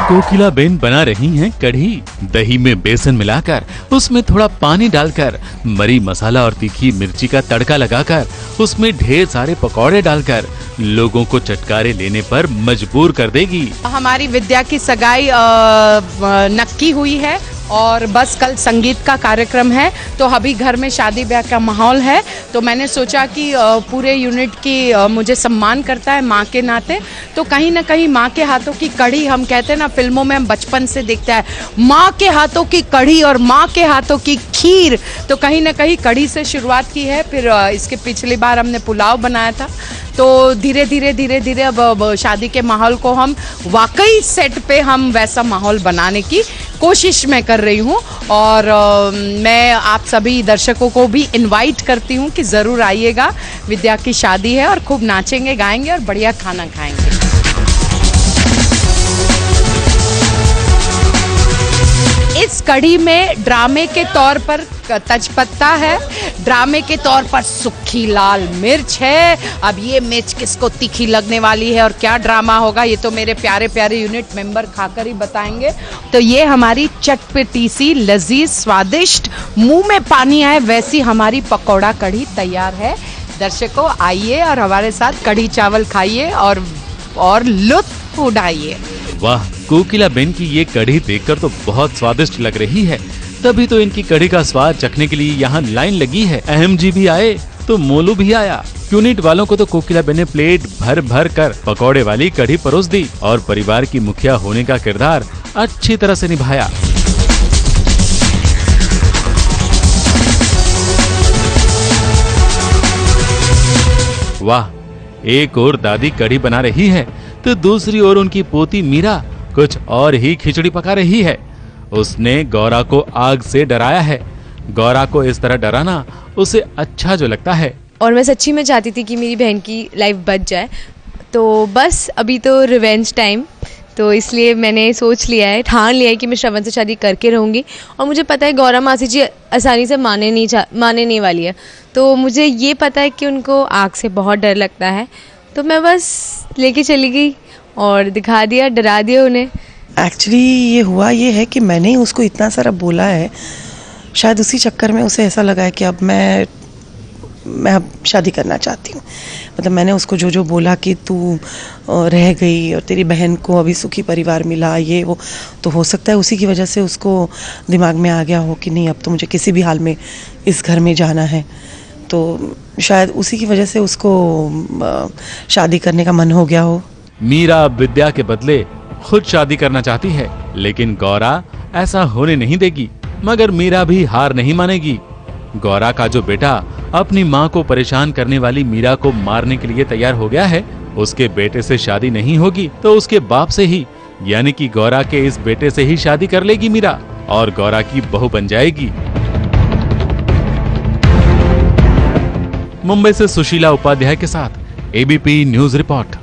कोकिलाबेन बना रही हैं कढ़ी। दही में बेसन मिलाकर उसमें थोड़ा पानी डालकर मरी मसाला और तीखी मिर्ची का तड़का लगाकर उसमें ढेर सारे पकौड़े डालकर लोगों को चटकारे लेने पर मजबूर कर देगी। हमारी विद्या की सगाई नक्की हुई है और बस कल संगीत का कार्यक्रम है, तो अभी घर में शादी ब्याह का माहौल है। तो मैंने सोचा कि पूरे यूनिट की मुझे सम्मान करता है माँ के नाते, तो कहीं ना कहीं माँ के हाथों की कढ़ी, हम कहते हैं ना फिल्मों में हम बचपन से देखते हैं माँ के हाथों की कढ़ी और माँ के हाथों की खीर, तो कहीं ना कहीं कढ़ी से शुरुआत की है। फिर इसके पिछली बार हमने पुलाव बनाया था, तो धीरे धीरे अब शादी के माहौल को हम वाकई सेट पे हम वैसा माहौल बनाने की कोशिश मैं कर रही हूँ। और मैं आप सभी दर्शकों को भी इनवाइट करती हूँ कि ज़रूर आइएगा। विद्या की शादी है और खूब नाचेंगे गाएंगे और बढ़िया खाना खाएंगे। इस कढ़ी में ड्रामे के तौर पर तेजपत्ता है, ड्रामे के तौर पर सूखी लाल मिर्च है। अब ये मिर्च किसको तीखी लगने वाली है और क्या ड्रामा होगा, ये तो मेरे प्यारे प्यारे यूनिट मेंबर खाकर ही बताएंगे। तो ये हमारी चटपटी सी लजीज स्वादिष्ट मुंह में पानी आए वैसी हमारी पकौड़ा कढ़ी तैयार है। दर्शकों आइए और हमारे साथ कढ़ी चावल खाइए और लुत्फ उठाइए। वाह, कोकिलाबेन की ये कढ़ी देखकर तो बहुत स्वादिष्ट लग रही है। तभी तो इनकी कढ़ी का स्वाद चखने के लिए यहाँ लाइन लगी है। अहम जी भी आए तो मोलू भी आया। यूनिट वालों को तो कोकिलाबेन ने प्लेट भर भर कर पकौड़े वाली कढ़ी परोस दी और परिवार की मुखिया होने का किरदार अच्छी तरह से निभाया। वाह, एक और दादी कढ़ी बना रही है तो दूसरी ओर उनकी पोती मीरा कुछ और ही खिचड़ी पका रही है। उसने गौरा को आग से डराया है। गौरा को इस तरह डराना उसे अच्छा जो लगता है। और मैं सच्ची में चाहती थी कि मेरी बहन की लाइफ बच जाए, तो बस अभी तो रिवेंज टाइम, तो इसलिए मैंने सोच लिया है, ठान लिया है कि मैं श्रवण से शादी करके रहूँगी। और मुझे पता है गौरा मासी जी आसानी से माने नहीं वाली है, तो मुझे ये पता है कि उनको आग से बहुत डर लगता है। तो मैं बस लेके चली गई और दिखा दिया, डरा दिया उन्हें। एक्चुअली ये हुआ ये है कि मैंने ही उसको इतना सारा बोला है, शायद उसी चक्कर में उसे ऐसा लगा है कि अब मैं अब शादी करना चाहती हूँ। मतलब मैंने उसको जो बोला कि तू रह गई और तेरी बहन को अभी सुखी परिवार मिला, ये वो, तो हो सकता है उसी की वजह से उसको दिमाग में आ गया हो कि नहीं अब तो मुझे किसी भी हाल में इस घर में जाना है। तो शायद उसी की वजह से उसको शादी करने का मन हो गया हो। मीरा विद्या के बदले खुद शादी करना चाहती है, लेकिन गौरा ऐसा होने नहीं देगी। मगर मीरा भी हार नहीं मानेगी। गौरा का जो बेटा अपनी माँ को परेशान करने वाली मीरा को मारने के लिए तैयार हो गया है, उसके बेटे से शादी नहीं होगी तो उसके बाप से ही, यानी कि गौरा के इस बेटे से ही शादी कर लेगी मीरा और गौरा की बहू बन जाएगी। मुंबई से सुशीला उपाध्याय के साथ एबीपी न्यूज रिपोर्ट।